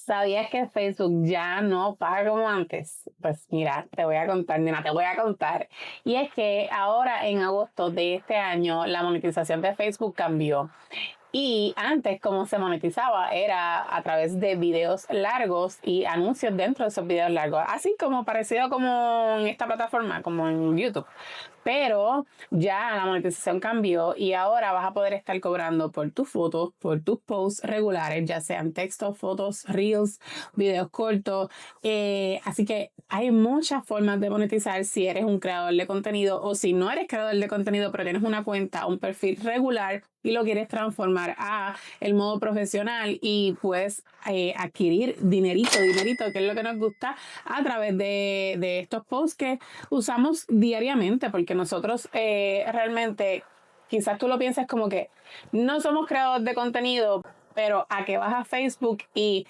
¿Sabías que Facebook ya no paga como antes? Pues mira, te voy a contar, nena, te voy a contar. Y es que ahora en agosto de este año la monetización de Facebook cambió. Y antes, como se monetizaba, era a través de videos largos y anuncios dentro de esos videos largos, así como parecido como en esta plataforma, como en YouTube. Pero ya la monetización cambió y ahora vas a poder estar cobrando por tus fotos, por tus posts regulares, ya sean textos, fotos, reels, videos cortos. Así que hay muchas formas de monetizar si eres un creador de contenido o si no eres creador de contenido, pero tienes una cuenta, un perfil regular y lo quieres transformar a el modo profesional y puedes adquirir dinerito, que es lo que nos gusta a través de estos posts que usamos diariamente, porque nosotros realmente, quizás tú lo pienses como que no somos creadores de contenido, pero a que vas a Facebook y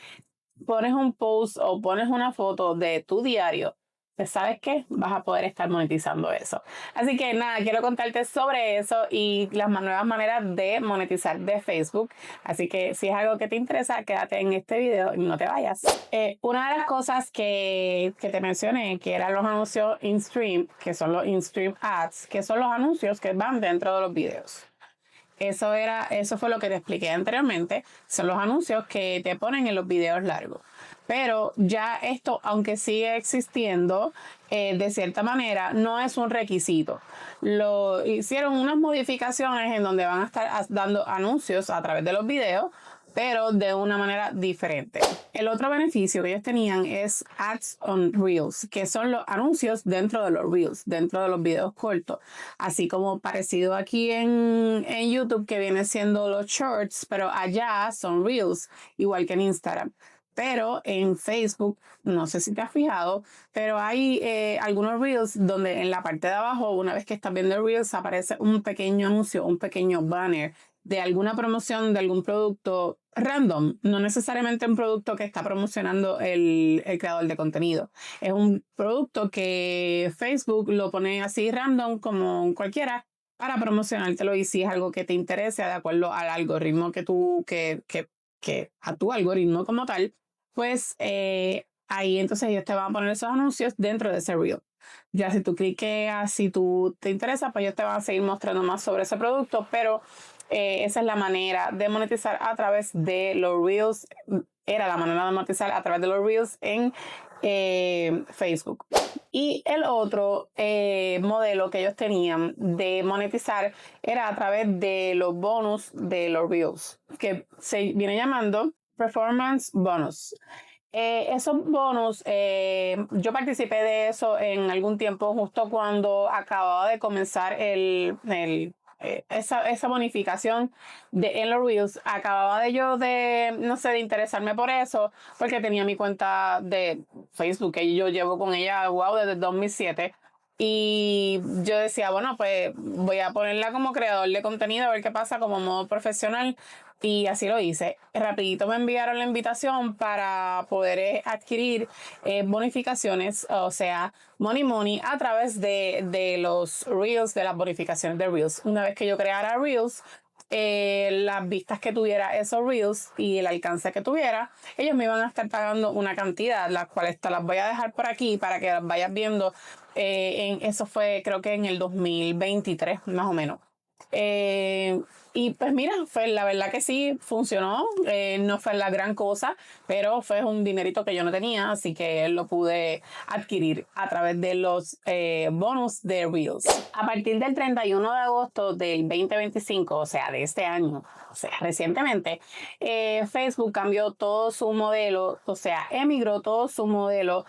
pones un post o pones una foto de tu diario, pues sabes qué, vas a poder estar monetizando eso. Así que nada, quiero contarte sobre eso y las nuevas maneras de monetizar de Facebook. Así que si es algo que te interesa, quédate en este video y no te vayas. Una de las cosas que te mencioné, que eran los anuncios in-stream, que son los in-stream ads, que son los anuncios que van dentro de los videos. Eso fue lo que te expliqué anteriormente. Son los anuncios que te ponen en los videos largos. Pero ya esto, aunque sigue existiendo, de cierta manera, no es un requisito. Lo hicieron unas modificaciones en donde van a estar dando anuncios a través de los videos, pero de una manera diferente. El otro beneficio que ellos tenían es Ads on Reels, que son los anuncios dentro de los Reels, dentro de los videos cortos. Así como parecido aquí en YouTube, que viene siendo los Shorts, pero allá son Reels, igual que en Instagram. Pero en Facebook, no sé si te has fijado, pero hay algunos Reels donde en la parte de abajo, una vez que estás viendo el Reels, aparece un pequeño anuncio, un pequeño banner de alguna promoción de algún producto random, no necesariamente un producto que está promocionando el creador de contenido. Es un producto que Facebook lo pone así random como cualquiera para promocionártelo y si es algo que te interese de acuerdo al algoritmo que a tu algoritmo como tal, pues ahí entonces ellos te van a poner esos anuncios dentro de ese reel. Ya si tú cliques, si tú te interesa, pues ellos te van a seguir mostrando más sobre ese producto, pero esa es la manera de monetizar a través de los Reels. Era la manera de monetizar a través de los Reels en Facebook. Y el otro modelo que ellos tenían de monetizar era a través de los bonus de los Reels, que se viene llamando Performance Bonus. Esos bonus, yo participé de eso en algún tiempo, justo cuando acababa de comenzar esa bonificación en los Reels. Acababa no sé, de interesarme por eso, porque tenía mi cuenta de Facebook, que yo llevo con ella, wow, desde el 2007. Y yo decía, bueno, pues voy a ponerla como creador de contenido, a ver qué pasa como modo profesional. Y así lo hice. Rapidito me enviaron la invitación para poder adquirir bonificaciones, o sea, money, a través de los Reels, de las bonificaciones de Reels. Una vez que yo creara Reels, las vistas que tuviera esos Reels y el alcance que tuviera, ellos me iban a estar pagando una cantidad, las cuales te las voy a dejar por aquí para que las vayas viendo. Eso fue creo que en el 2023, más o menos. Y pues mira, fue la verdad que sí, funcionó, no fue la gran cosa, pero fue un dinerito que yo no tenía, así que lo pude adquirir a través de los bonus de Reels. A partir del 31 de agosto del 2025, o sea, de este año, o sea, recientemente, Facebook cambió todo su modelo, o sea, emigró todo su modelo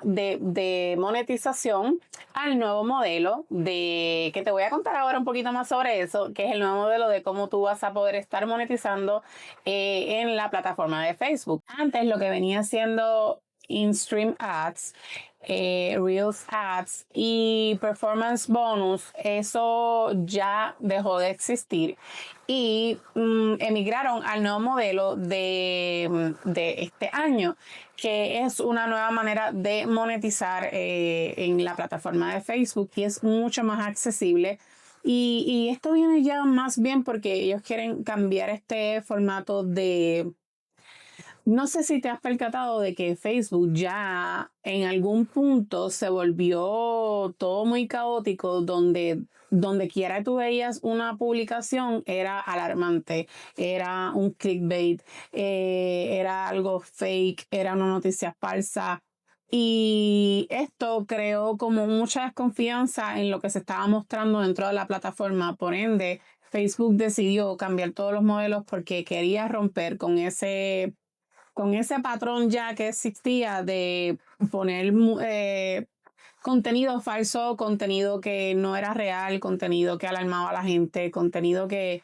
de monetización al nuevo modelo que te voy a contar ahora un poquito más sobre eso, que es el nuevo modelo de cómo tú vas a poder estar monetizando en la plataforma de Facebook. Antes lo que venía siendo in-stream ads, Reels ads y performance bonus, eso ya dejó de existir y emigraron al nuevo modelo de este año, que es una nueva manera de monetizar en la plataforma de Facebook y es mucho más accesible. Y esto viene ya más bien porque ellos quieren cambiar este formato No sé si te has percatado de que Facebook ya en algún punto se volvió todo muy caótico, donde quiera tú veías una publicación era alarmante, era un clickbait, era algo fake, era una noticia falsa. Y esto creó como mucha desconfianza en lo que se estaba mostrando dentro de la plataforma. Por ende, Facebook decidió cambiar todos los modelos porque quería romper con ese patrón ya que existía de poner contenido falso, contenido que no era real, contenido que alarmaba a la gente, contenido que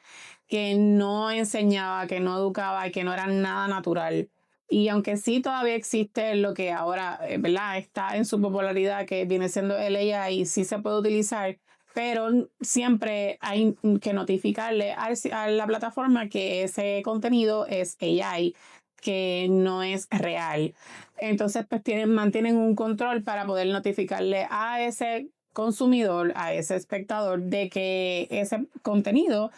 no enseñaba, que no educaba y que no era nada natural. Y aunque sí todavía existe lo que ahora, ¿verdad? Está en su popularidad, que viene siendo el AI, y sí se puede utilizar, pero siempre hay que notificarle a la plataforma que ese contenido es AI, que no es real. Entonces, pues mantienen un control para poder notificarle a ese consumidor, a ese espectador, de que ese contenido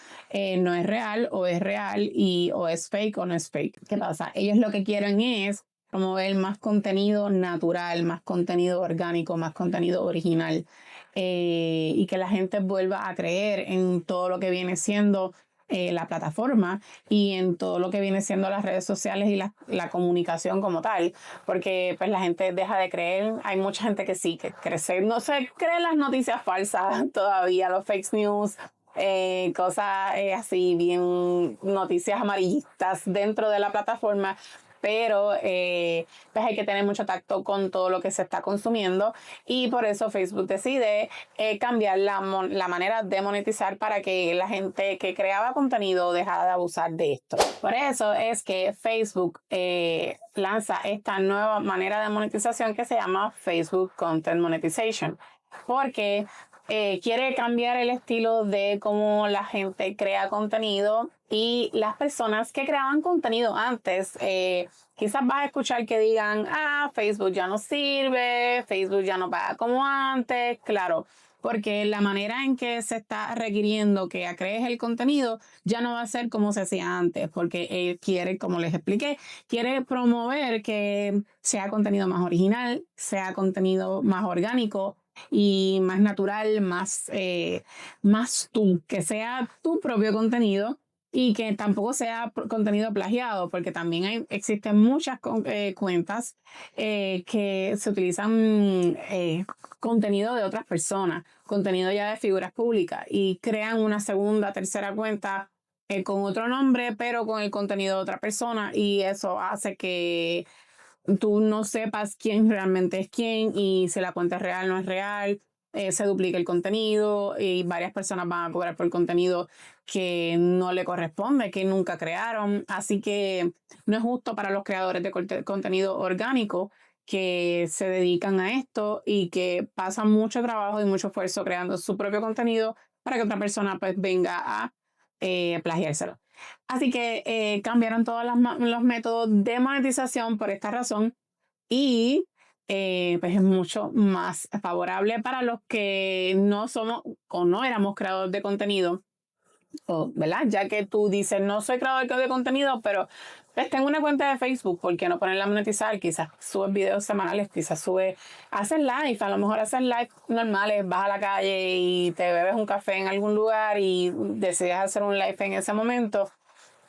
no es real o es real y o es fake o no es fake. ¿Qué pasa? Ellos lo que quieren es promover más contenido natural, más contenido orgánico, más contenido original, y que la gente vuelva a creer en todo lo que viene siendo la plataforma y en todo lo que viene siendo las redes sociales y la comunicación como tal, porque pues la gente deja de creer. Hay mucha gente que sí, que crece, no se cree las noticias falsas todavía, los fake news, cosas así, bien noticias amarillistas dentro de la plataforma, pero pues hay que tener mucho tacto con todo lo que se está consumiendo, y por eso Facebook decide cambiar la manera de monetizar para que la gente que creaba contenido dejara de abusar de esto. Por eso es que Facebook lanza esta nueva manera de monetización que se llama Facebook Content Monetization, porque quiere cambiar el estilo de cómo la gente crea contenido, y las personas que creaban contenido antes, quizás vas a escuchar que digan, Facebook ya no sirve, Facebook ya no paga como antes. Claro, porque la manera en que se está requiriendo que crees el contenido ya no va a ser como se hacía antes, porque él quiere, como les expliqué, quiere promover que sea contenido más original, sea contenido más orgánico y más natural, más tú, que sea tu propio contenido y que tampoco sea contenido plagiado, porque también existen muchas cuentas que se utilizan contenido de otras personas, contenido ya de figuras públicas, y crean una segunda, tercera cuenta con otro nombre, pero con el contenido de otra persona, y eso hace que tú no sepas quién realmente es quién y si la cuenta es real o no es real. Se duplica el contenido y varias personas van a cobrar por el contenido que no le corresponde, que nunca crearon. Así que no es justo para los creadores de contenido orgánico que se dedican a esto y que pasan mucho trabajo y mucho esfuerzo creando su propio contenido para que otra persona pues venga a plagiárselo. Así que cambiaron todos los métodos de monetización por esta razón, y pues es mucho más favorable para los que no somos o no éramos creadores de contenido, ¿verdad? Ya que tú dices, no soy creador de contenido, pero pues tengo una cuenta de Facebook, ¿por qué no ponerla a monetizar? Quizás subes videos semanales, quizás haces live, a lo mejor haces live normales, vas a la calle y te bebes un café en algún lugar y decides hacer un live en ese momento.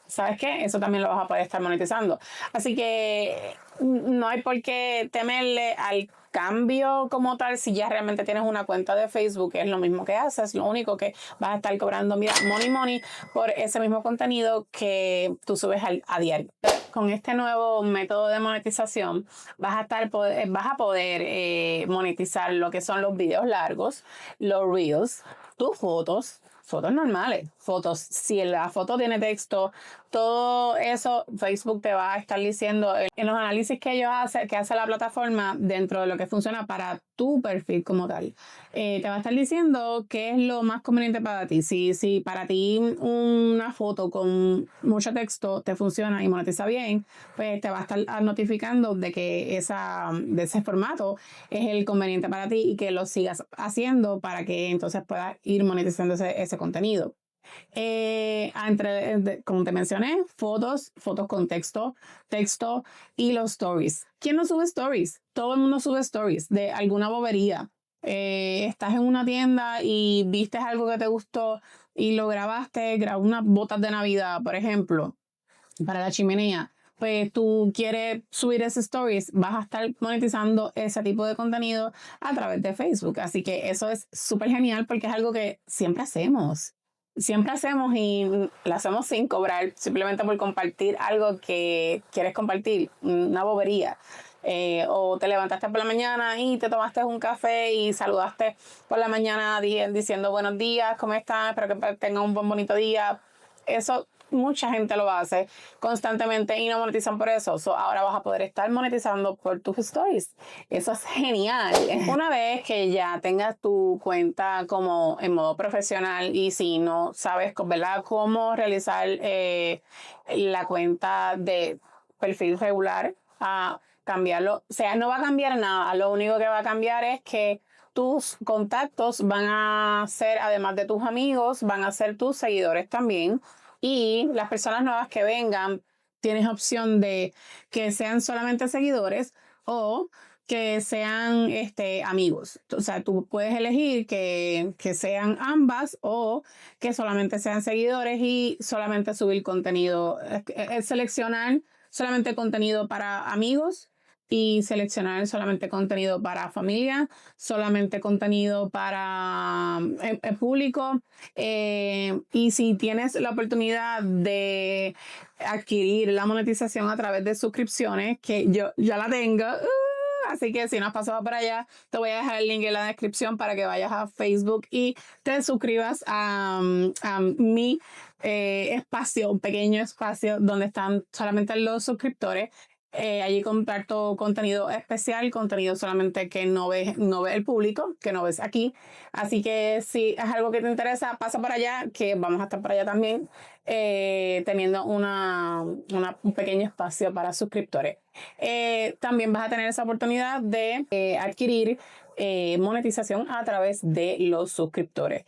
¿Sabes qué? Eso también lo vas a poder estar monetizando. Así que no hay por qué temerle al cambio como tal si ya realmente tienes una cuenta de Facebook, que es lo mismo que haces. Lo único que vas a estar cobrando, mira, money por ese mismo contenido que tú subes a diario. Con este nuevo método de monetización vas a poder monetizar lo que son los videos largos, los reels, tus fotos normales, fotos. Si la foto tiene texto, todo eso Facebook te va a estar diciendo en los análisis que que hace la plataforma dentro de lo que funciona para tu perfil como tal. Te va a estar diciendo qué es lo más conveniente para ti. Si para ti una foto con mucho texto te funciona y monetiza bien, pues te va a estar notificando de que de ese formato es el conveniente para ti y que lo sigas haciendo para que entonces puedas ir monetizando ese contenido. Como te mencioné, fotos con texto y los stories. ¿Quién no sube stories? Todo el mundo sube stories de alguna bobería. Estás en una tienda y viste algo que te gustó y lo grabas unas botas de Navidad, por ejemplo, para la chimenea. Pues tú quieres subir ese stories, vas a estar monetizando ese tipo de contenido a través de Facebook. Así que eso es súper genial porque es algo que siempre hacemos. Siempre hacemos y lo hacemos sin cobrar, simplemente por compartir algo que quieres compartir, una bobería. O te levantaste por la mañana y te tomaste un café y saludaste por la mañana diciendo buenos días, ¿cómo estás? Espero que tengan un buen bonito día. Eso mucha gente lo hace constantemente y no monetizan por eso. Ahora vas a poder estar monetizando por tus stories. Eso es genial. Una vez que ya tengas tu cuenta como en modo profesional y si no sabes, ¿verdad?, cómo realizar la cuenta de perfil regular a cambiarlo. O sea, no va a cambiar nada. Lo único que va a cambiar es que tus contactos van a ser, además de tus amigos, van a ser tus seguidores también. Y las personas nuevas que vengan, tienes opción de que sean solamente seguidores o que sean amigos. O sea, tú puedes elegir que sean ambas o que solamente sean seguidores y solamente subir contenido. Es seleccionar solamente contenido para amigos y seleccionar solamente contenido para familia, solamente contenido para el público. Y si tienes la oportunidad de adquirir la monetización a través de suscripciones, que yo ya la tengo, así que si no has pasado por allá, te voy a dejar el link en la descripción para que vayas a Facebook y te suscribas a mi espacio, un pequeño espacio donde están solamente los suscriptores. Allí comparto contenido especial, contenido solamente que no ve el público, que no ves aquí. Así que si es algo que te interesa, pasa por allá, que vamos a estar por allá también, teniendo un pequeño espacio para suscriptores. También vas a tener esa oportunidad de adquirir monetización a través de los suscriptores.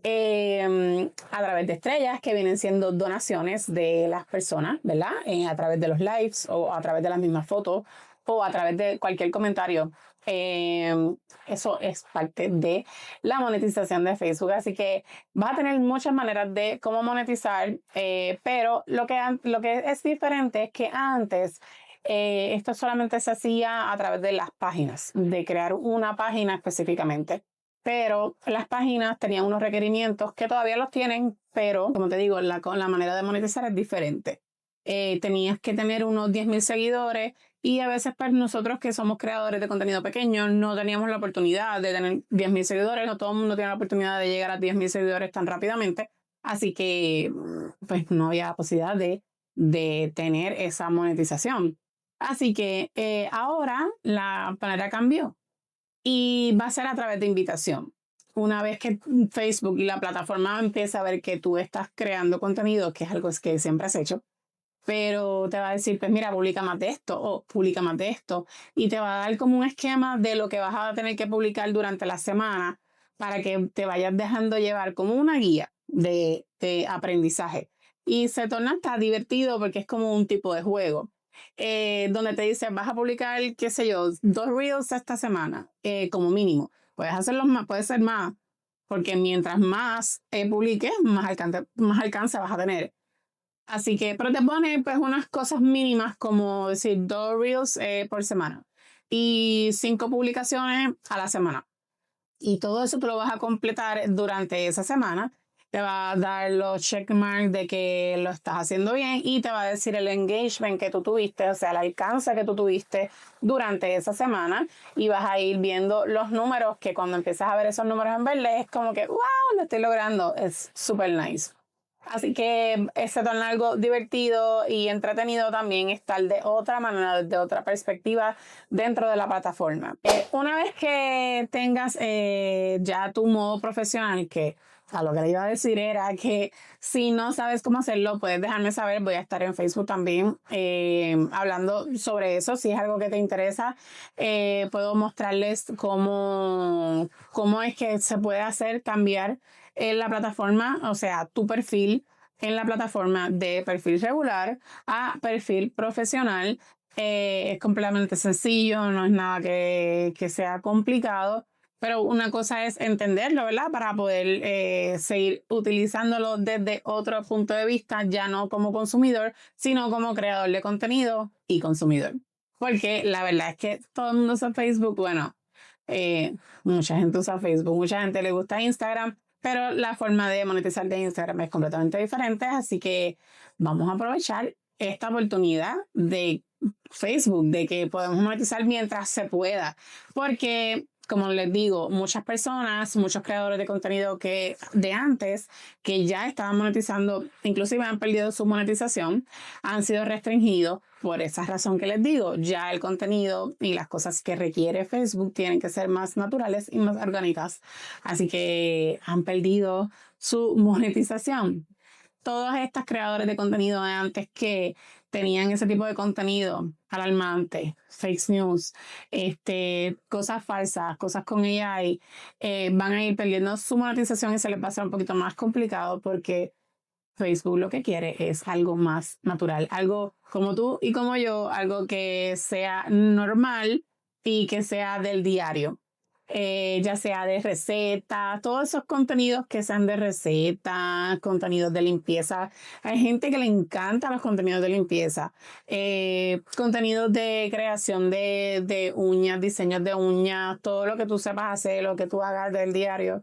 A través de estrellas que vienen siendo donaciones de las personas, ¿verdad? A través de los lives o a través de las mismas fotos o a través de cualquier comentario. Eso es parte de la monetización de Facebook. Así que vas a tener muchas maneras de cómo monetizar, pero lo que es diferente es que antes esto solamente se hacía a través de las páginas, de crear una página específicamente. Pero las páginas tenían unos requerimientos que todavía los tienen, pero como te digo, la manera de monetizar es diferente. Tenías que tener unos 10,000 seguidores y a veces pues nosotros que somos creadores de contenido pequeño no teníamos la oportunidad de tener 10,000 seguidores, no todo el mundo tiene la oportunidad de llegar a 10,000 seguidores tan rápidamente, así que pues no había posibilidad de tener esa monetización. Así que ahora la manera cambió. Y va a ser a través de invitación. Una vez que Facebook y la plataforma empieza a ver que tú estás creando contenido, que es algo que siempre has hecho, pero te va a decir, pues mira, publica más de esto o publica más de esto. Y te va a dar como un esquema de lo que vas a tener que publicar durante la semana para que te vayas dejando llevar como una guía de aprendizaje. Y se torna hasta divertido porque es como un tipo de juego. Donde te dice, vas a publicar, qué sé yo, 2 reels esta semana, como mínimo. Puedes hacerlos más, puede ser más, porque mientras más publiques, más alcance vas a tener. Así que, pero te pone pues unas cosas mínimas como decir 2 reels por semana y 5 publicaciones a la semana. Y todo eso tú lo vas a completar durante esa semana. Te va a dar los checkmarks de que lo estás haciendo bien y te va a decir el engagement que tú tuviste, o sea, el alcance que tú tuviste durante esa semana. Y vas a ir viendo los números que cuando empiezas a ver esos números en verde es como que, wow, lo estoy logrando. Es súper nice. Así que se torna algo divertido y entretenido también estar de otra manera, de otra perspectiva dentro de la plataforma. Una vez que tengas ya tu modo profesional, que a lo que le iba a decir era que si no sabes cómo hacerlo, puedes dejarme saber. Voy a estar en Facebook también hablando sobre eso. Si es algo que te interesa, puedo mostrarles cómo es que se puede hacer cambiar en la plataforma, o sea, tu perfil en la plataforma de perfil regular a perfil profesional. Es completamente sencillo, no es nada que sea complicado, pero una cosa es entenderlo, ¿verdad? Para poder seguir utilizándolo desde otro punto de vista, ya no como consumidor, sino como creador de contenido y consumidor. Porque la verdad es que todo el mundo usa Facebook, bueno, mucha gente usa Facebook, mucha gente le gusta Instagram, pero la forma de monetizar de Instagram es completamente diferente, así que vamos a aprovechar esta oportunidad de Facebook, de que podemos monetizar mientras se pueda, porque como les digo, muchas personas, muchos creadores de contenido que de antes, que ya estaban monetizando, inclusive han perdido su monetización, han sido restringidos por esa razón que les digo. Ya el contenido y las cosas que requiere Facebook tienen que ser más naturales y más orgánicas. Así que han perdido su monetización. Todos estos creadores de contenido de antes que tenían ese tipo de contenido alarmante, fake news, cosas falsas, cosas con AI, van a ir perdiendo su monetización y se les va a hacer un poquito más complicado porque Facebook lo que quiere es algo más natural, algo como tú y como yo, algo que sea normal y que sea del diario. Ya sea de recetas, todos esos contenidos que sean de recetas, contenidos de limpieza. Hay gente que le encanta los contenidos de limpieza, contenidos de creación de uñas, diseños de uñas, todo lo que tú sepas hacer, lo que tú hagas del diario,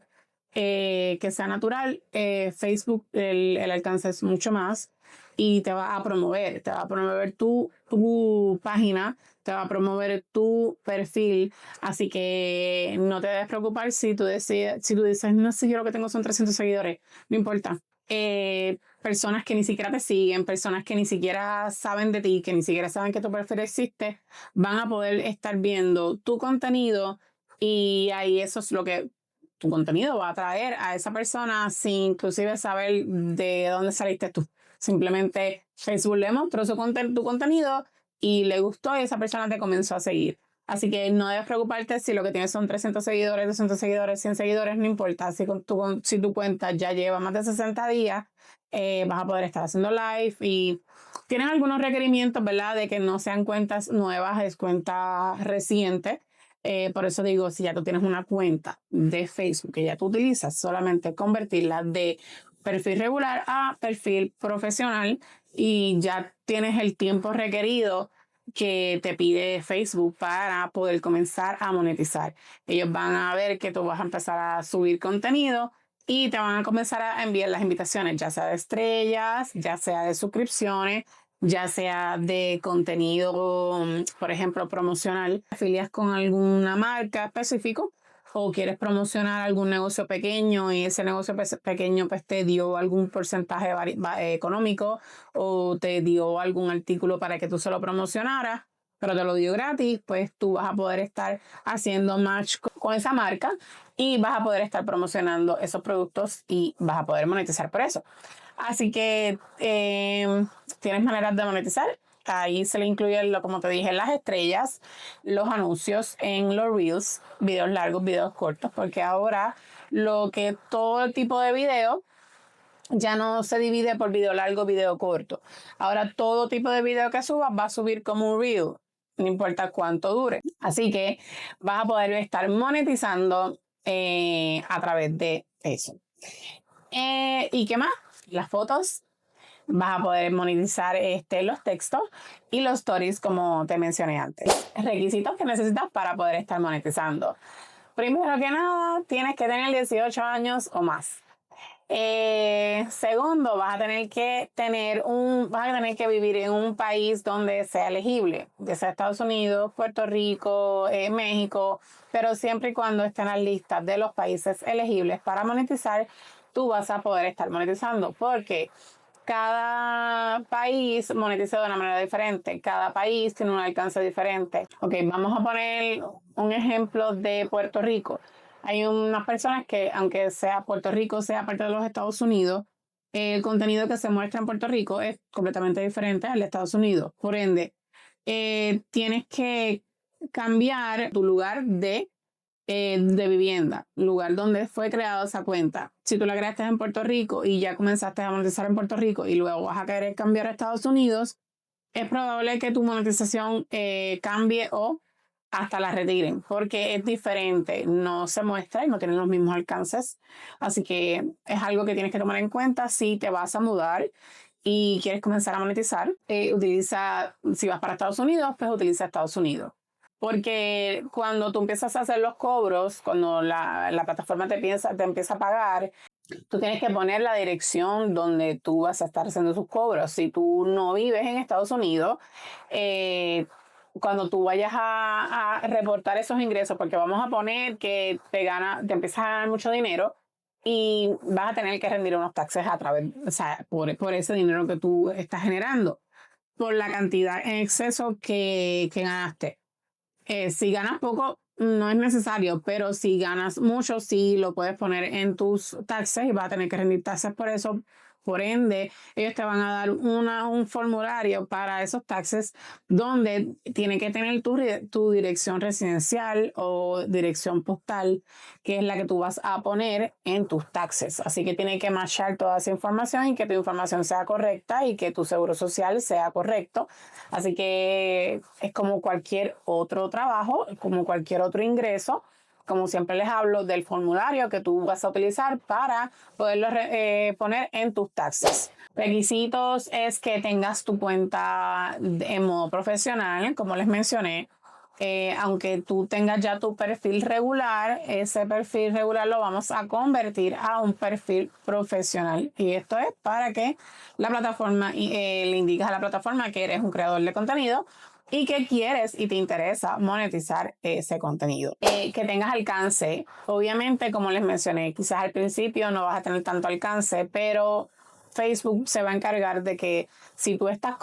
que sea natural. Facebook, el alcance es mucho más y te va a promover tu página, te va a promover tu perfil, así que no te debes preocupar si tú decides, si tú dices, no sé, yo lo que tengo son 300 seguidores, no importa. Personas que ni siquiera te siguen, personas que ni siquiera saben de ti, que ni siquiera saben que tu perfil existe, van a poder estar viendo tu contenido y ahí eso es lo que tu contenido va a atraer a esa persona sin inclusive saber de dónde saliste tú. Simplemente Facebook le mostró tu contenido y le gustó y esa persona te comenzó a seguir. Así que no debes preocuparte si lo que tienes son 300 seguidores, 200 seguidores, 100 seguidores, no importa. Si tu cuenta ya lleva más de 60 días, vas a poder estar haciendo live y tienes algunos requerimientos, ¿verdad? De que no sean cuentas nuevas, es cuenta reciente. Por eso digo, si ya tú tienes una cuenta de Facebook que ya tú utilizas, solamente convertirla de perfil regular a perfil profesional y ya tienes el tiempo requerido que te pide Facebook para poder comenzar a monetizar. Ellos van a ver que tú vas a empezar a subir contenido y te van a comenzar a enviar las invitaciones, ya sea de estrellas, ya sea de suscripciones, ya sea de contenido, por ejemplo, promocional, afilias con alguna marca específico o quieres promocionar algún negocio pequeño y ese negocio pequeño pues te dio algún porcentaje económico o te dio algún artículo para que tú se lo promocionaras, pero te lo dio gratis, pues tú vas a poder estar haciendo match con esa marca y vas a poder estar promocionando esos productos y vas a poder monetizar por eso. Así que tienes maneras de monetizar. Ahí se le incluye, como te dije, las estrellas, los anuncios en los reels, videos largos, videos cortos, porque ahora todo el tipo de video ya no se divide por video largo, video corto. Ahora todo tipo de video que subas va a subir como un reel, no importa cuánto dure. Así que vas a poder estar monetizando a través de eso. ¿Y qué más? Las fotos. Vas a poder monetizar los textos y los stories como te mencioné antes. Requisitos que necesitas para poder estar monetizando. Primero que nada, tienes que tener 18 años o más. Segundo, vas a tener que vivir en un país donde sea elegible, ya sea Estados Unidos, Puerto Rico, México, pero siempre y cuando estén en las listas de los países elegibles para monetizar, tú vas a poder estar monetizando porque cada país monetiza de una manera diferente, cada país tiene un alcance diferente. Ok, vamos a poner un ejemplo de Puerto Rico. Hay unas personas que, aunque sea Puerto Rico, sea parte de los Estados Unidos, el contenido que se muestra en Puerto Rico es completamente diferente al de Estados Unidos. Por ende, tienes que cambiar tu lugar de de vivienda, lugar donde fue creada esa cuenta. Si tú la creaste en Puerto Rico y ya comenzaste a monetizar en Puerto Rico y luego vas a querer cambiar a Estados Unidos, es probable que tu monetización cambie o hasta la retiren, porque es diferente, no se muestra y no tiene los mismos alcances. Así que es algo que tienes que tomar en cuenta si te vas a mudar y quieres comenzar a monetizar. Utiliza, si vas para Estados Unidos, pues utiliza Estados Unidos. Porque cuando tú empiezas a hacer los cobros, cuando la plataforma te empieza a pagar, tú tienes que poner la dirección donde tú vas a estar haciendo sus cobros. Si tú no vives en Estados Unidos, cuando tú vayas a reportar esos ingresos, porque vamos a poner que te empiezas a ganar mucho dinero y vas a tener que rendir unos taxes a través, o sea, por ese dinero que tú estás generando, por la cantidad en exceso que ganaste. Si ganas poco, no es necesario, pero si ganas mucho, sí lo puedes poner en tus taxes y vas a tener que rendir taxes por eso. Por ende, ellos te van a dar un formulario para esos taxes donde tiene que tener tu dirección residencial o dirección postal, que es la que tú vas a poner en tus taxes. Así que tiene que matchar toda esa información y que tu información sea correcta y que tu seguro social sea correcto. Así que es como cualquier otro trabajo, como cualquier otro ingreso. Como siempre les hablo del formulario que tú vas a utilizar para poderlo poner en tus taxes. Requisitos es que tengas tu cuenta en modo profesional, como les mencioné. Aunque tú tengas ya tu perfil regular, ese perfil regular lo vamos a convertir a un perfil profesional. Y esto es para que la plataforma le indiques a la plataforma que eres un creador de contenido y que quieres y te interesa monetizar ese contenido. Que tengas alcance. Obviamente, como les mencioné, quizás al principio no vas a tener tanto alcance, pero Facebook se va a encargar de que si tú estás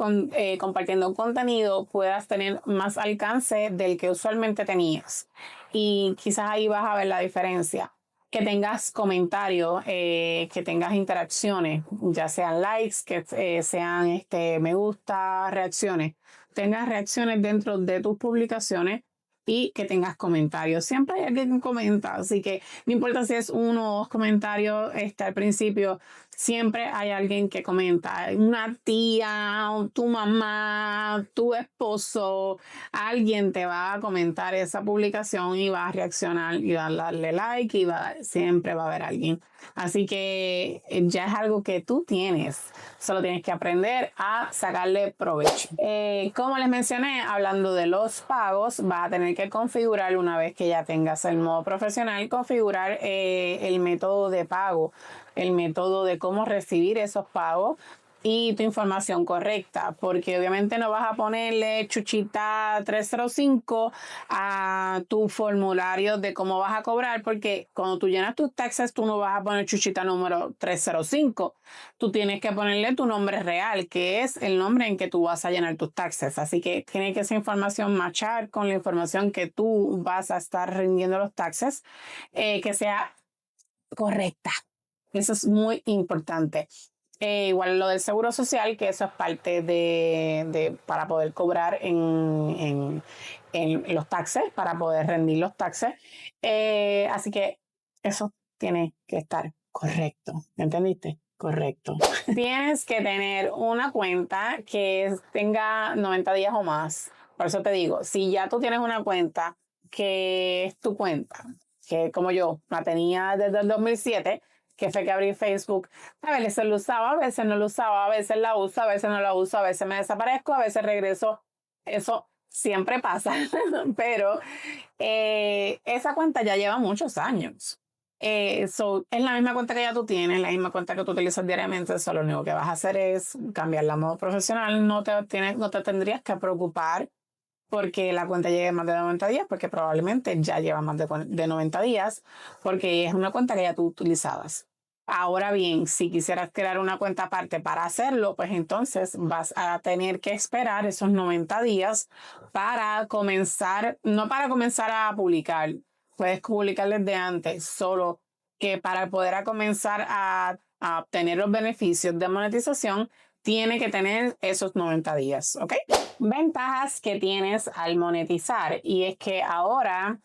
compartiendo contenido puedas tener más alcance del que usualmente tenías. Y quizás ahí vas a ver la diferencia. Que tengas comentarios, que tengas interacciones, ya sean likes, que sean me gusta, reacciones. Tengas reacciones dentro de tus publicaciones y que tengas comentarios. Siempre hay alguien que comenta, así que no importa si es uno o dos comentarios al principio, siempre hay alguien que comenta. Una tía, tu mamá, tu esposo, alguien te va a comentar esa publicación y va a reaccionar y va a darle like y siempre va a haber alguien. Así que ya es algo que tú tienes. Solo tienes que aprender a sacarle provecho. Como les mencioné, hablando de los pagos, vas a tener que configurar, una vez que ya tengas el modo profesional, configurar el método de pago, el método de cómo recibir esos pagos y tu información correcta, porque obviamente no vas a ponerle Chuchita 305 a tu formulario de cómo vas a cobrar, porque cuando tú llenas tus taxes tú no vas a poner Chuchita número 305, tú tienes que ponerle tu nombre real, que es el nombre en que tú vas a llenar tus taxes. Así que tiene que esa información matchar con la información que tú vas a estar rindiendo los taxes, que sea correcta. Eso es muy importante. Igual lo del seguro social, que eso es parte para poder cobrar en los taxes, para poder rendir los taxes. Así que eso tiene que estar correcto. ¿Entendiste? Correcto. Tienes que tener una cuenta que tenga 90 días o más. Por eso te digo, si ya tú tienes una cuenta que es tu cuenta, que como yo la tenía desde el 2007, que fue que abrí Facebook, a veces lo usaba, a veces no lo usaba, a veces la uso, a veces no la uso, a veces me desaparezco, a veces regreso. Eso siempre pasa, pero esa cuenta ya lleva muchos años. Es la misma cuenta que ya tú tienes, la misma cuenta que tú utilizas diariamente, eso lo único que vas a hacer es cambiarla a modo profesional, no te tendrías que preocupar porque la cuenta llegue más de 90 días, porque probablemente ya lleva más de 90 días, porque es una cuenta que ya tú utilizabas. Ahora bien, si quisieras crear una cuenta aparte para hacerlo, pues entonces vas a tener que esperar esos 90 días para comenzar, no para comenzar a publicar, puedes publicar desde antes, solo que para poder comenzar a obtener los beneficios de monetización, tiene que tener esos 90 días, ¿ok? Ventajas que tienes al monetizar, y es que ahora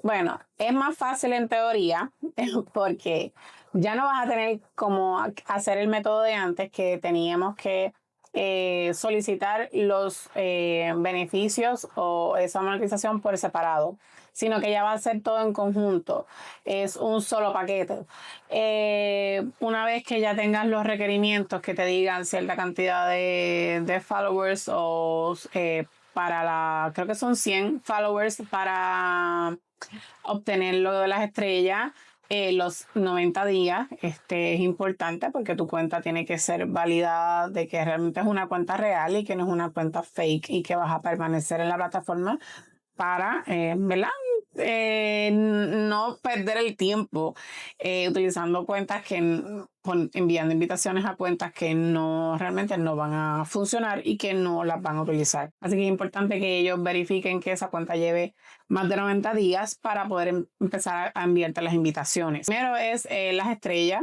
Bueno, es más fácil en teoría porque ya no vas a tener como hacer el método de antes que teníamos que solicitar los beneficios o esa monetización por separado, sino que ya va a ser todo en conjunto. Es un solo paquete. Una vez que ya tengas los requerimientos que te digan cierta cantidad de followers o creo que son 100 followers para obtener lo de las estrellas, los 90 días, es importante porque tu cuenta tiene que ser validada de que realmente es una cuenta real y que no es una cuenta fake y que vas a permanecer en la plataforma para, ¿verdad? No perder el tiempo utilizando cuentas enviando invitaciones a cuentas que no realmente no van a funcionar y que no las van a utilizar. Así que es importante que ellos verifiquen que esa cuenta lleve más de 90 días para poder empezar a enviarte las invitaciones. Primero es las estrellas,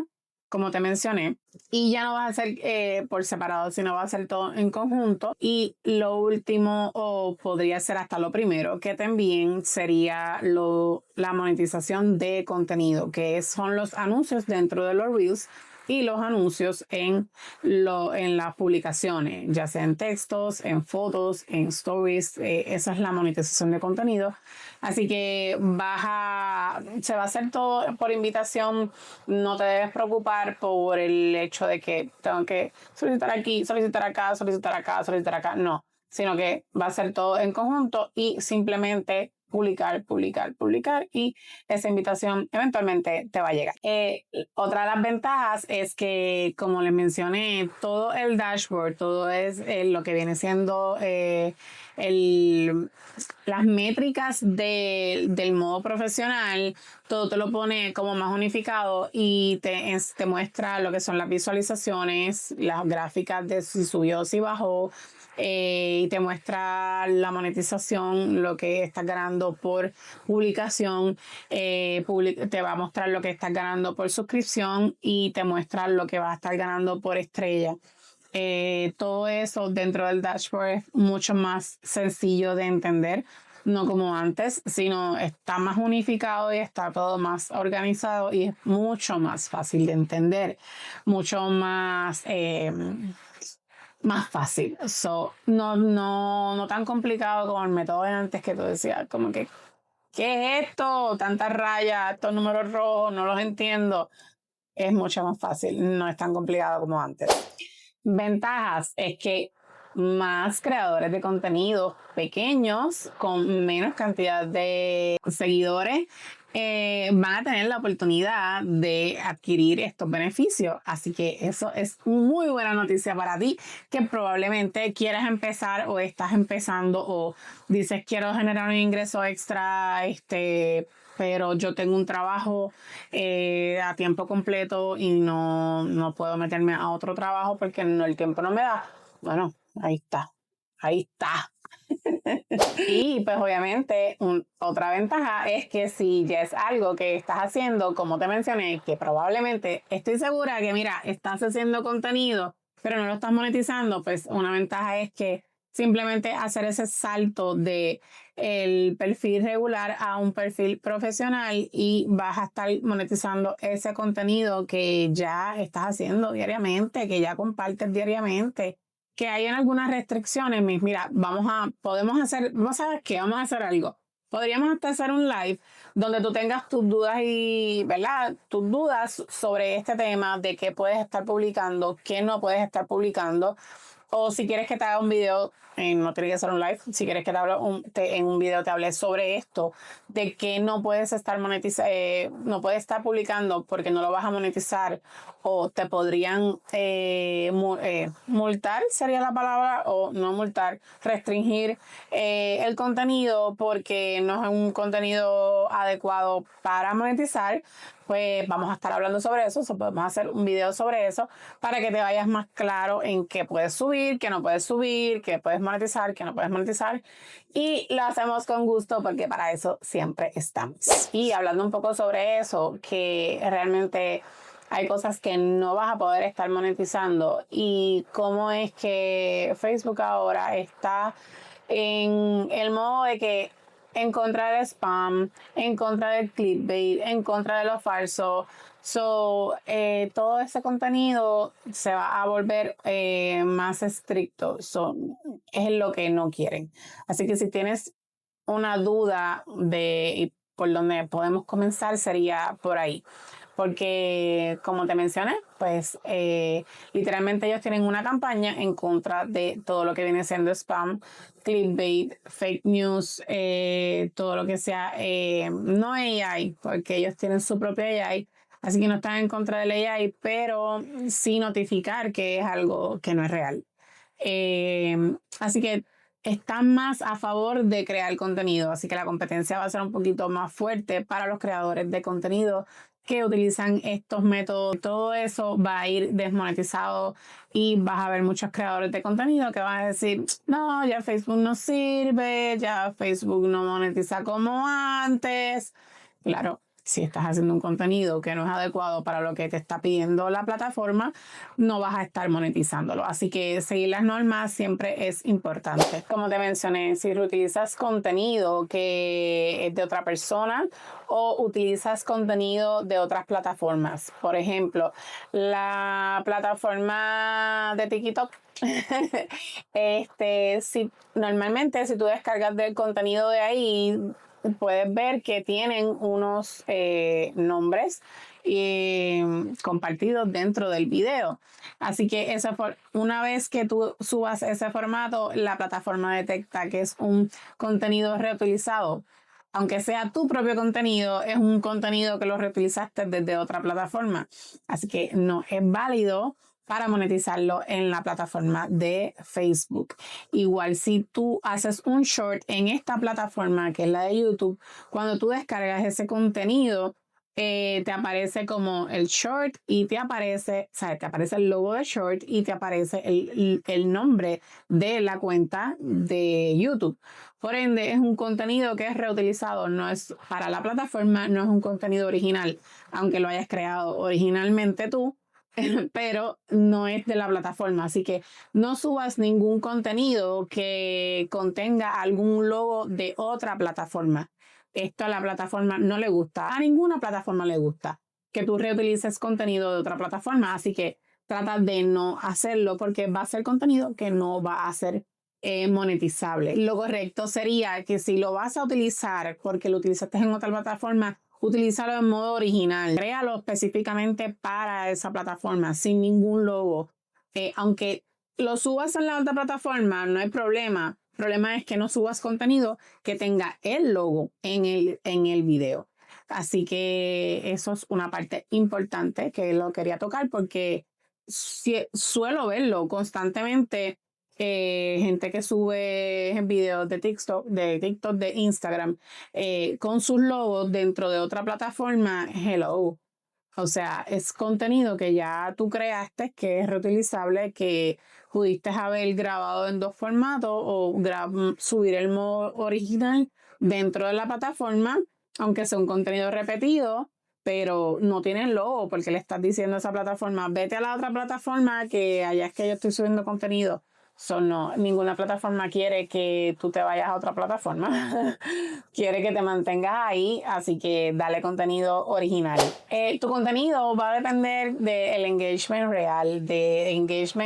como te mencioné, y ya no va a ser por separado, sino va a ser todo en conjunto. Y lo último, o podría ser hasta lo primero, que también sería la monetización de contenido, que son los anuncios dentro de los Reels y los anuncios en las publicaciones, ya sea en textos, en fotos, en stories. Esa es la monetización de contenido. Así que se va a hacer todo por invitación. No te debes preocupar por el hecho de que tengo que solicitar aquí, solicitar acá, solicitar acá, solicitar acá. No, sino que va a ser todo en conjunto y simplemente publicar, publicar, publicar y esa invitación eventualmente te va a llegar. Otra de las ventajas es que, como les mencioné, todo el dashboard, todo es lo que viene siendo las métricas del modo profesional, todo te lo pone como más unificado y te muestra lo que son las visualizaciones, las gráficas de si subió, si bajó, y te muestra la monetización, lo que estás ganando por publicación, te va a mostrar lo que estás ganando por suscripción y te muestra lo que vas a estar ganando por estrella. Todo eso dentro del dashboard es mucho más sencillo de entender, no como antes, sino está más unificado y está todo más organizado y es mucho más fácil de entender, mucho más fácil. No tan complicado como el método de antes que tú decías, como que, ¿qué es esto? Tantas rayas, estos números rojos, no los entiendo. Es mucho más fácil, no es tan complicado como antes. Ventajas es que más creadores de contenido pequeños con menos cantidad de seguidores van a tener la oportunidad de adquirir estos beneficios. Así que eso es muy buena noticia para ti que probablemente quieras empezar o estás empezando o dices quiero generar un ingreso extra, pero yo tengo un trabajo a tiempo completo y no puedo meterme a otro trabajo porque el tiempo no me da. Bueno, ahí está, ahí está. Y pues obviamente otra ventaja es que si ya es algo que estás haciendo, como te mencioné, que probablemente estoy segura que mira, estás haciendo contenido, pero no lo estás monetizando, pues una ventaja es que simplemente hacer ese salto de el perfil regular a un perfil profesional y vas a estar monetizando ese contenido que ya estás haciendo diariamente, que ya compartes diariamente, que hay en algunas restricciones. Mira, vamos a ver qué, vamos a hacer algo. Podríamos hasta hacer un live donde tú tengas tus dudas y, ¿verdad? Tus dudas sobre este tema de qué puedes estar publicando, qué no puedes estar publicando. O si quieres que te haga un video, no tiene que ser un live, si quieres que en un video te hable sobre esto, de que no puedes estar no puedes estar publicando porque no lo vas a monetizar o te podrían multar, sería la palabra, o no multar, restringir el contenido porque no es un contenido adecuado para monetizar. Pues vamos a estar hablando sobre eso, podemos hacer un video sobre eso para que te vayas más claro en qué puedes subir, qué no puedes subir, qué puedes monetizar, qué no puedes monetizar. Y lo hacemos con gusto porque para eso siempre estamos. Y hablando un poco sobre eso, que realmente hay cosas que no vas a poder estar monetizando y cómo es que Facebook ahora está en el modo de que en contra del spam, en contra del clickbait, en contra de lo falso. Todo ese contenido se va a volver más estricto. Es lo que no quieren. Así que si tienes una duda de por dónde podemos comenzar, sería por ahí. Porque, como te mencioné, pues literalmente ellos tienen una campaña en contra de todo lo que viene siendo spam, clickbait, fake news, todo lo que sea, no AI, porque ellos tienen su propia AI, así que no están en contra del AI, pero sí notificar que es algo que no es real. Así que están más a favor de crear contenido, así que la competencia va a ser un poquito más fuerte para los creadores de contenido que utilizan estos métodos. Todo eso va a ir desmonetizado y vas a ver muchos creadores de contenido que van a decir, no, ya Facebook no sirve, ya Facebook no monetiza como antes. Claro, si estás haciendo un contenido que no es adecuado para lo que te está pidiendo la plataforma, no vas a estar monetizándolo. Así que seguir las normas siempre es importante. Como te mencioné, si reutilizas contenido que es de otra persona o utilizas contenido de otras plataformas, por ejemplo, la plataforma de TikTok. Normalmente si tú descargas del contenido de ahí, puedes ver que tienen unos nombres compartidos dentro del video. Así que una vez que tú subas ese formato, la plataforma detecta que es un contenido reutilizado. Aunque sea tu propio contenido, es un contenido que lo reutilizaste desde otra plataforma. Así que no es válido para monetizarlo en la plataforma de Facebook. Igual si tú haces un short en esta plataforma que es la de YouTube, cuando tú descargas ese contenido, te aparece como el short y te aparece el logo de short y te aparece el nombre de la cuenta de YouTube. Por ende, es un contenido que es reutilizado, no es para la plataforma, no es un contenido original, aunque lo hayas creado originalmente tú, pero no es de la plataforma. Así que no subas ningún contenido que contenga algún logo de otra plataforma. Esto a la plataforma no le gusta, a ninguna plataforma le gusta que tú reutilices contenido de otra plataforma. Así que trata de no hacerlo porque va a ser contenido que no va a ser monetizable. Lo correcto sería que si lo vas a utilizar porque lo utilizaste en otra plataforma, utilízalo en modo original. Créalo específicamente para esa plataforma, sin ningún logo. Aunque lo subas en la otra plataforma, no hay problema. El problema es que no subas contenido que tenga el logo en el video. Así que eso es una parte importante que lo quería tocar porque suelo verlo constantemente. Gente que sube videos de TikTok, de Instagram, con sus logos dentro de otra plataforma. Hello. O sea, es contenido que ya tú creaste, que es reutilizable, que pudiste haber grabado en dos formatos o subir el modo original dentro de la plataforma, aunque sea un contenido repetido, pero no tienen logo porque le estás diciendo a esa plataforma, vete a la otra plataforma que allá es que yo estoy subiendo contenido. No, ninguna plataforma quiere que tú te vayas a otra plataforma. Quiere que te mantengas ahí, así que dale contenido original. Tu contenido va a depender del engagement real,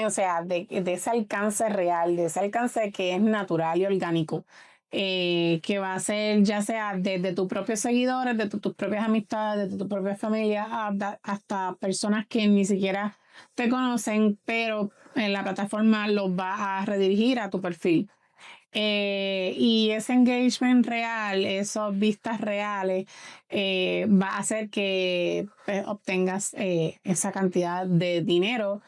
o sea, de ese alcance real, de ese alcance que es natural y orgánico. Que va a ser ya sea desde tus propios seguidores, de tus propias amistades, de tu propia familia, hasta personas que ni siquiera te conocen, pero en la plataforma los va a redirigir a tu perfil. Y ese engagement real, esas vistas reales, va a hacer que obtengas esa cantidad de dinero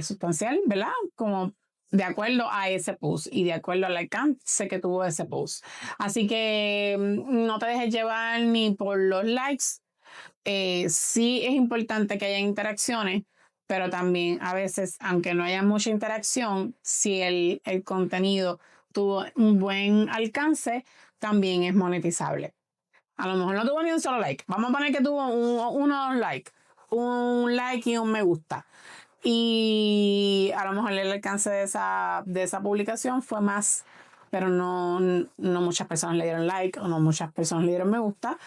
sustancial, ¿verdad? Como de acuerdo a ese post y de acuerdo al alcance que tuvo ese post. Así que no te dejes llevar ni por los likes. Sí es importante que haya interacciones, pero también a veces, aunque no haya mucha interacción, si el contenido tuvo un buen alcance, también es monetizable. A lo mejor no tuvo ni un solo like. Vamos a poner que tuvo uno o dos likes. Un like y un me gusta. Y a lo mejor el alcance de esa publicación fue más pero no muchas personas le dieron like o no muchas personas le dieron me gusta,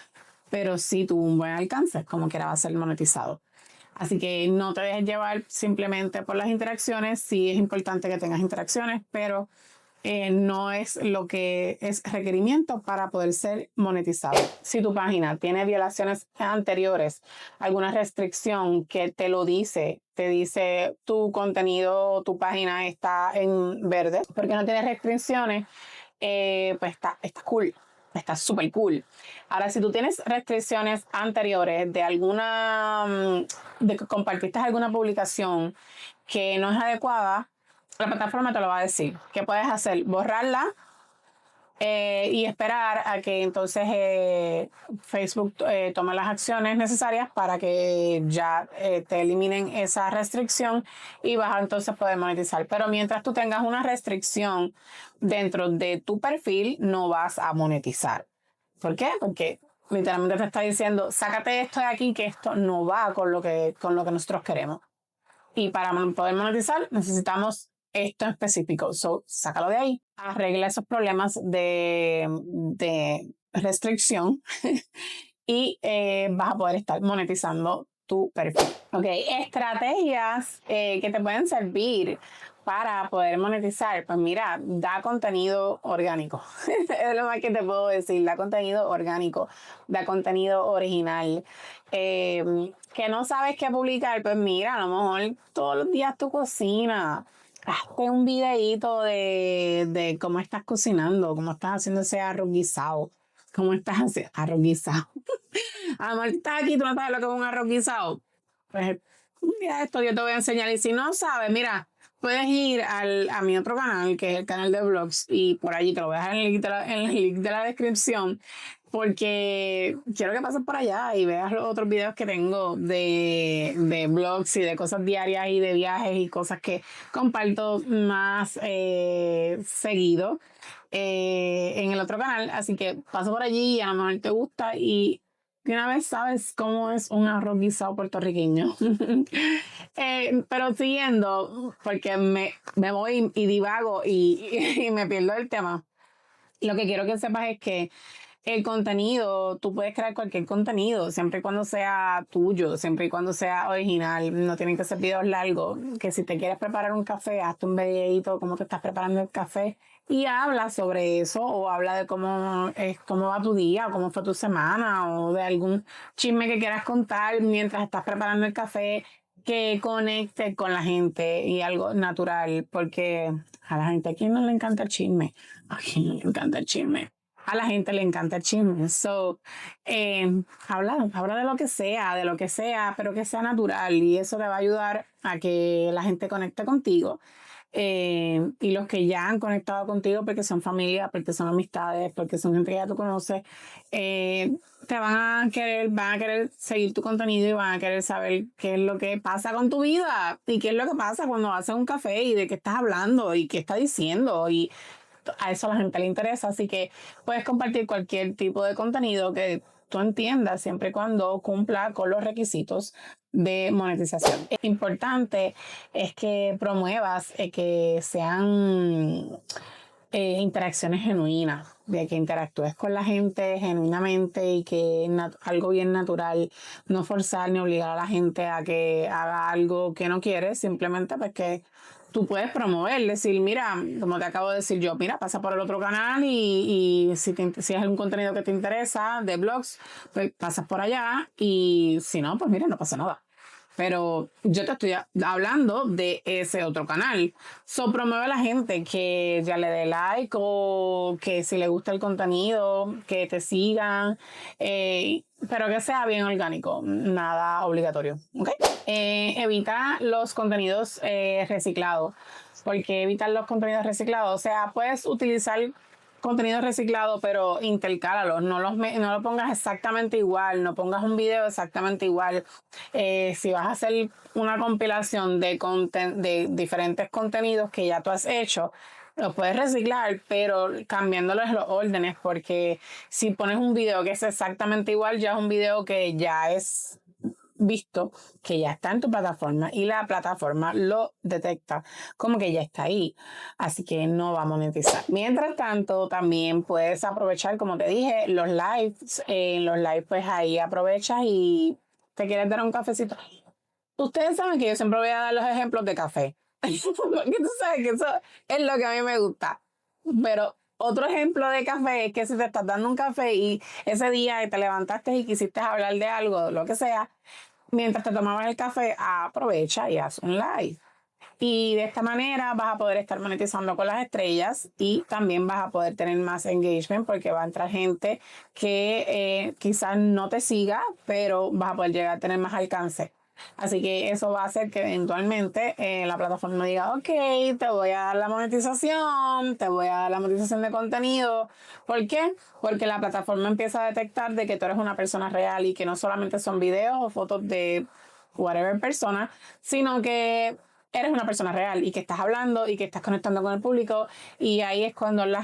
pero sí tuvo un buen alcance, como quiera va a ser monetizado. Así que no te dejes llevar simplemente por las interacciones. Sí es importante que tengas interacciones, pero no es lo que es requerimiento para poder ser monetizado. Si tu página tiene violaciones anteriores, alguna restricción que te lo dice, te dice tu contenido, tu página está en verde, porque no tiene restricciones, pues está cool. Está súper cool. Ahora, si tú tienes restricciones anteriores de de que compartiste alguna publicación que no es adecuada, la plataforma te lo va a decir. ¿Qué puedes hacer? Borrarla y esperar a que entonces Facebook tome las acciones necesarias para que ya te eliminen esa restricción y vas a entonces poder monetizar. Pero mientras tú tengas una restricción dentro de tu perfil, no vas a monetizar. ¿Por qué? Porque literalmente te está diciendo, sácate esto de aquí, que esto no va con lo que nosotros queremos. Y para poder monetizar necesitamos esto en específico. So, sácalo de ahí. Arregla esos problemas de restricción y vas a poder estar monetizando tu perfil. Ok, estrategias que te pueden servir para poder monetizar. Pues mira, da contenido orgánico. Es lo más que te puedo decir. Da contenido orgánico, da contenido original. Que no sabes qué publicar, pues mira, a lo mejor todos los días tu cocina. Hazte un videíto de cómo estás cocinando, cómo estás haciendo ese arroz guisado. ¿Cómo estás haciendo arroz guisado? Amor, estás aquí, tú no sabes lo que es un arroz guisado. Pues un día de esto yo te voy a enseñar. Y si no sabes, mira, puedes ir a mi otro canal, que es el canal de vlogs, y por allí te lo voy a dejar en el link de la descripción, porque quiero que pases por allá y veas los otros videos que tengo de vlogs y de cosas diarias y de viajes y cosas que comparto más seguido en el otro canal. Así que pasa por allí y a lo mejor te gusta y de una vez sabes cómo es un arroz guisado puertorriqueño. Pero siguiendo, porque me voy y divago y me pierdo el tema. Lo que quiero que sepas es que el contenido, tú puedes crear cualquier contenido, siempre y cuando sea tuyo, siempre y cuando sea original. No tienen que ser videos largos. Que si te quieres preparar un café, hazte un videito cómo te estás preparando el café y habla sobre eso o habla de cómo va tu día, o cómo fue tu semana o de algún chisme que quieras contar mientras estás preparando el café que conecte con la gente y algo natural, porque a la gente, ¿a quién no le encanta el chisme? ¿A quién no le encanta el chisme? A la gente le encanta el chisme. So, habla de lo que sea, pero que sea natural y eso te va a ayudar a que la gente conecte contigo. Y los que ya han conectado contigo porque son familia, porque son amistades, porque son gente que ya tú conoces, van a querer seguir tu contenido y van a querer saber qué es lo que pasa con tu vida y qué es lo que pasa cuando haces un café y de qué estás hablando y qué estás diciendo y a eso a la gente le interesa, así que puedes compartir cualquier tipo de contenido que tú entiendas siempre y cuando cumpla con los requisitos de monetización. Importante es que promuevas que sean interacciones genuinas, de que interactúes con la gente genuinamente y que algo bien natural, no forzar ni obligar a la gente a que haga algo que no quiere, simplemente porque tú puedes promover, decir, mira, como te acabo de decir yo, mira, pasa por el otro canal y si es algún contenido que te interesa de blogs, pues pasas por allá y si no, pues mira, no pasa nada. Pero yo te estoy hablando de ese otro canal. So, promueve a la gente que ya le dé like o que si le gusta el contenido, que te sigan, pero que sea bien orgánico, nada obligatorio. ¿Ok? Evita los contenidos reciclados. ¿Por qué evitar los contenidos reciclados? O sea, puedes utilizar contenido reciclado, pero intercálalos, no lo pongas exactamente igual, no pongas un video exactamente igual. Si vas a hacer una compilación de diferentes contenidos que ya tú has hecho, los puedes reciclar, pero cambiándoles los órdenes, porque si pones un video que es exactamente igual, ya es un video que ya es visto que ya está en tu plataforma y la plataforma lo detecta como que ya está ahí. Así que no va a monetizar. Mientras tanto, también puedes aprovechar, como te dije, los lives. En los lives, pues ahí aprovechas y te quieres dar un cafecito. Ustedes saben que yo siempre voy a dar los ejemplos de café. Porque tú sabes que eso es lo que a mí me gusta. Pero otro ejemplo de café es que si te estás dando un café y ese día te levantaste y quisiste hablar de algo, lo que sea, mientras te tomabas el café, aprovecha y haz un live. Y de esta manera vas a poder estar monetizando con las estrellas y también vas a poder tener más engagement porque va a entrar gente que quizás no te siga, pero vas a poder llegar a tener más alcance. Así que eso va a hacer que eventualmente la plataforma diga, ok, te voy a dar la monetización, te voy a dar la monetización de contenido. ¿Por qué? Porque la plataforma empieza a detectar de que tú eres una persona real y que no solamente son videos o fotos de whatever persona, sino que eres una persona real y que estás hablando y que estás conectando con el público y ahí es cuando la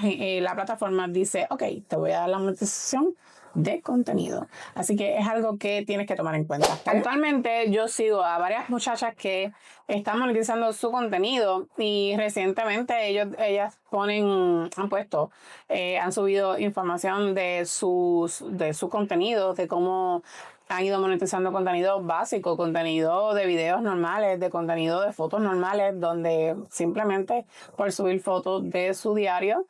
plataforma dice, ok, te voy a dar la monetización de contenido. Así que es algo que tienes que tomar en cuenta. Actualmente yo sigo a varias muchachas que están monetizando su contenido y recientemente ellas han puesto, han subido información de su contenido, de cómo han ido monetizando contenido básico, contenido de videos normales, de contenido de fotos normales, donde simplemente por subir fotos de su diario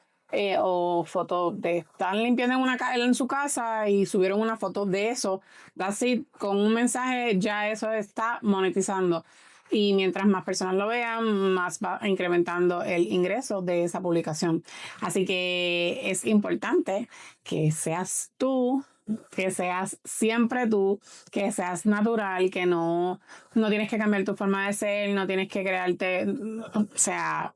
o fotos de están limpiando en su casa y subieron una foto de eso, así con un mensaje ya eso está monetizando. Y mientras más personas lo vean, más va incrementando el ingreso de esa publicación. Así que es importante que seas tú, que seas siempre tú, que seas natural, que no tienes que cambiar tu forma de ser, no tienes que crearte, o sea,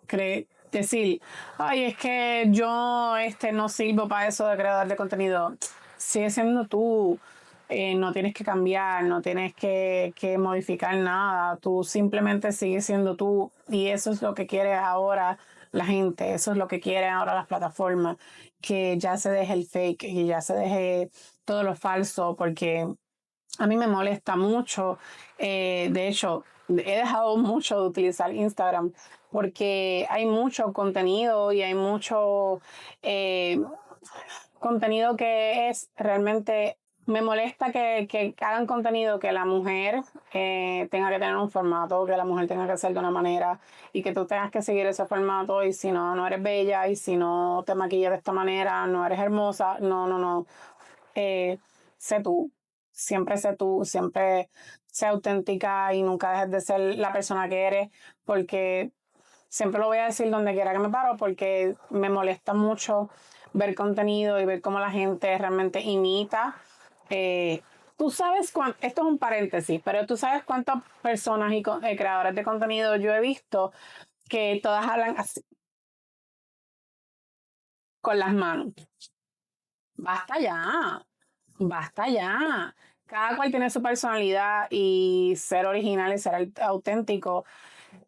decir, ay, es que yo no sirvo para eso de creador de contenido. Sigue siendo tú. No tienes que cambiar, no tienes que modificar nada, tú simplemente sigues siendo tú y eso es lo que quiere ahora la gente, eso es lo que quieren ahora las plataformas, que ya se deje el fake, que ya se deje todo lo falso, porque a mí me molesta mucho. De hecho, he dejado mucho de utilizar Instagram porque hay mucho contenido y hay mucho eh, contenido que es realmente, me molesta que hagan contenido que la mujer tenga que tener un formato, que la mujer tenga que ser de una manera y que tú tengas que seguir ese formato y si no, no eres bella y si no te maquillas de esta manera, no eres hermosa, no, no, no. Eh, sé tú, siempre sé auténtica y nunca dejes de ser la persona que eres porque siempre lo voy a decir donde quiera que me paro porque me molesta mucho ver contenido y ver cómo la gente realmente imita. Eh, tú sabes cuánto, esto es un paréntesis, pero tú sabes cuántas personas y creadores de contenido yo he visto que todas hablan así, con las manos. Basta ya, basta ya. Cada cual tiene su personalidad y ser original y ser auténtico,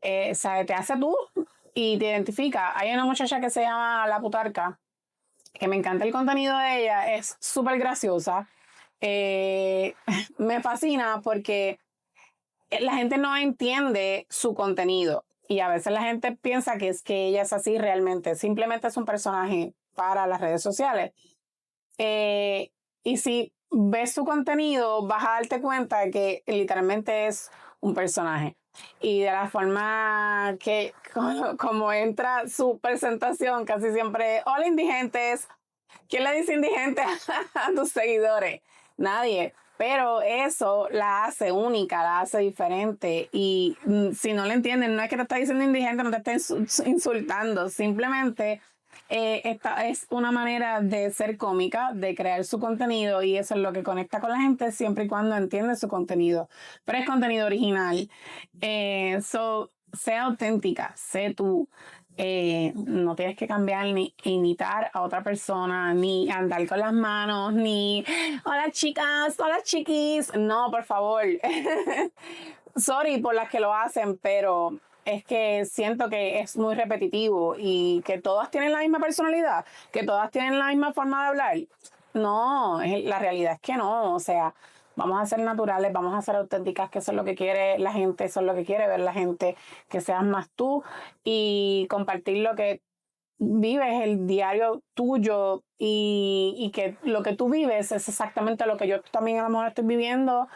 te hace tú y te identifica. Hay una muchacha que se llama La Putarca, que me encanta el contenido de ella, es súper graciosa. Eh, Me fascina porque la gente no entiende su contenido y a veces la gente piensa que es que ella es así realmente, simplemente es un personaje para las redes sociales. Y si ves su contenido, vas a darte cuenta de que literalmente es un personaje. Y de la forma que, como entra su presentación, casi siempre, hola indigentes, ¿quién le dice indigente a tus seguidores? Nadie. Pero eso la hace única, la hace diferente. Y si no le entienden, no es que te está diciendo indigente, no te está insultando. Simplemente esta es una manera de ser cómica, de crear su contenido. Y eso es lo que conecta con la gente siempre y cuando entiende su contenido. Pero es contenido original. Sea auténtica, sé tú. No tienes que cambiar ni imitar a otra persona, ni andar con las manos, ni hola chicas, hola chiquis. No, por favor. Sorry por las que lo hacen, pero es que siento que es muy repetitivo y que todas tienen la misma personalidad, que todas tienen la misma forma de hablar. No, la realidad es que no. O sea, vamos a ser naturales, vamos a ser auténticas, que eso es lo que quiere la gente, eso es lo que quiere ver la gente, que seas más tú y compartir lo que vives, el diario tuyo y que lo que tú vives es exactamente lo que yo también a lo mejor estoy viviendo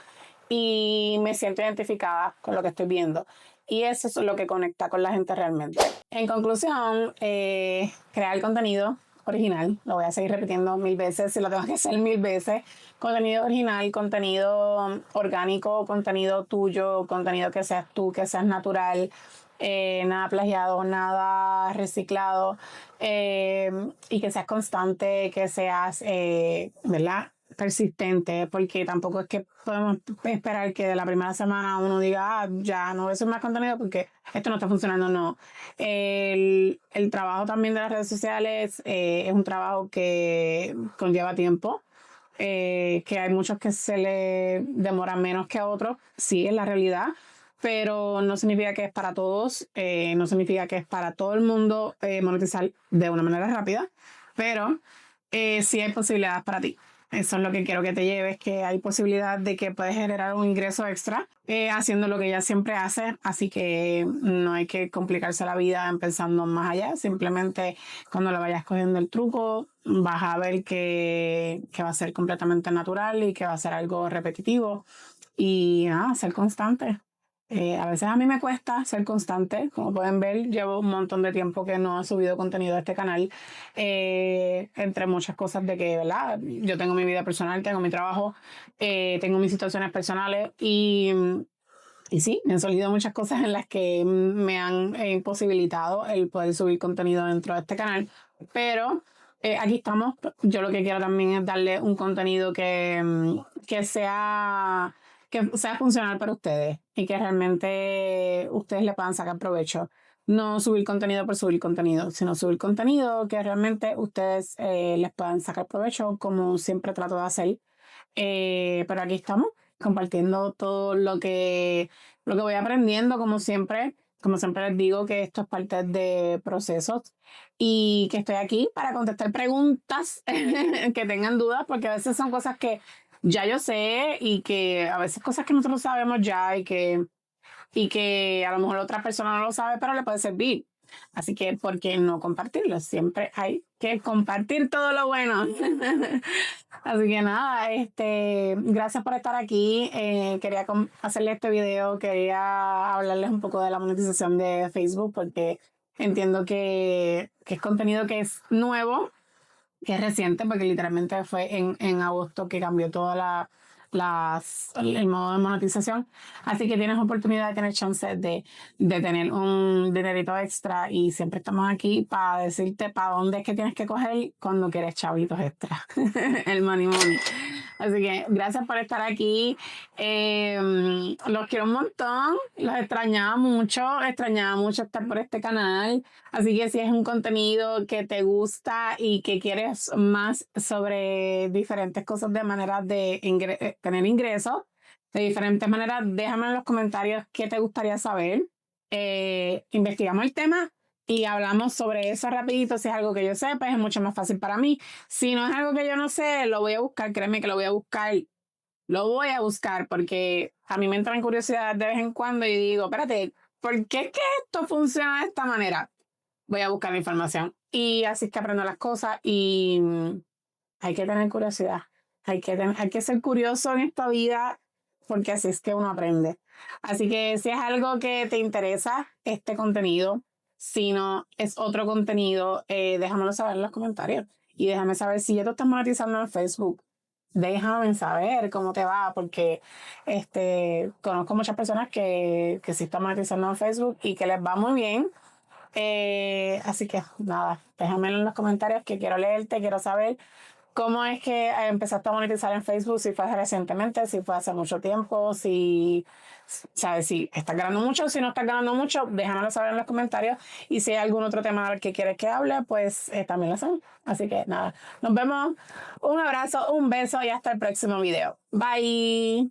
y me siento identificada con lo que estoy viendo. Y eso es lo que conecta con la gente realmente. En conclusión, crear contenido original, lo voy a seguir repitiendo 1000 veces, si lo tengo que hacer 1000 veces, contenido original, contenido orgánico, contenido tuyo, contenido que seas tú, que seas natural, nada plagiado, nada reciclado, y que seas constante, que seas, ¿verdad? Persistente, porque tampoco es que podemos esperar que de la primera semana uno diga, ya no voy a hacer más contenido porque esto no está funcionando, no. El trabajo también de las redes sociales es un trabajo que conlleva tiempo, que hay muchos que se le demoran menos que a otros, sí, es la realidad, pero no significa que es para todos, no significa que es para todo el mundo monetizar de una manera rápida, pero sí hay posibilidades para ti. Eso es lo que quiero que te lleves, que hay posibilidad de que puedes generar un ingreso extra haciendo lo que ella siempre hace, así que no hay que complicarse la vida pensando más allá, simplemente cuando le vayas cogiendo el truco vas a ver que va a ser completamente natural y que va a ser algo repetitivo y nada, ser constante. A veces a mí me cuesta ser constante, como pueden ver, llevo un montón de tiempo que no he subido contenido a este canal, entre muchas cosas de que, ¿verdad? Yo tengo mi vida personal, tengo mi trabajo, tengo mis situaciones personales y sí, me han salido muchas cosas en las que me han imposibilitado el poder subir contenido dentro de este canal, pero aquí estamos. Yo lo que quiero también es darle un contenido que sea funcional para ustedes y que realmente ustedes le puedan sacar provecho. No subir contenido por subir contenido, sino subir contenido que realmente ustedes les puedan sacar provecho, como siempre trato de hacer. Pero aquí estamos compartiendo todo lo que voy aprendiendo, como siempre. Como siempre les digo que esto es parte de procesos y que estoy aquí para contestar preguntas que tengan dudas, porque a veces son cosas que ya yo sé y que a veces cosas que nosotros sabemos ya y que a lo mejor otra persona no lo sabe, pero le puede servir. Así que, ¿por qué no compartirlo? Siempre hay que compartir todo lo bueno. Así que nada, gracias por estar aquí. Quería hacerle este video, quería hablarles un poco de la monetización de Facebook porque entiendo que es contenido que es nuevo, que es reciente, porque literalmente fue en agosto que cambió toda el modo de monetización. Así que tienes oportunidad de tener chance de tener un dinerito extra y siempre estamos aquí para decirte para dónde es que tienes que coger cuando quieres chavitos extra. El money money. Así que gracias por estar aquí. Los quiero un montón. Los extrañaba mucho estar por este canal. Así que si es un contenido que te gusta y que quieres más sobre diferentes cosas de maneras de tener ingresos, de diferentes maneras, déjame en los comentarios qué te gustaría saber. Investigamos el tema y hablamos sobre eso rapidito. Si es algo que yo sé, pues es mucho más fácil para mí. Si no es algo que yo no sé, lo voy a buscar. Créeme que lo voy a buscar. Lo voy a buscar porque a mí me entra en curiosidad de vez en cuando y digo, espérate, ¿por qué es que esto funciona de esta manera? Voy a buscar la información. Y así es que aprendo las cosas y hay que tener curiosidad. Hay que ser curioso en esta vida porque así es que uno aprende. Así que si es algo que te interesa este contenido, si no es otro contenido, déjamelo saber en los comentarios. Y déjame saber si ya tú estás monetizando en Facebook. Déjame saber cómo te va, porque conozco muchas personas que sí están monetizando en Facebook y que les va muy bien. Así que nada, déjamelo en los comentarios que quiero leerte, quiero saber cómo es que empezaste a monetizar en Facebook, si fue recientemente, si fue hace mucho tiempo, si, sabes, si estás ganando mucho, si no estás ganando mucho, déjamelo saber en los comentarios y si hay algún otro tema del que quieres que hable, pues también lo son. Así que nada, nos vemos, un abrazo, un beso y hasta el próximo video. Bye.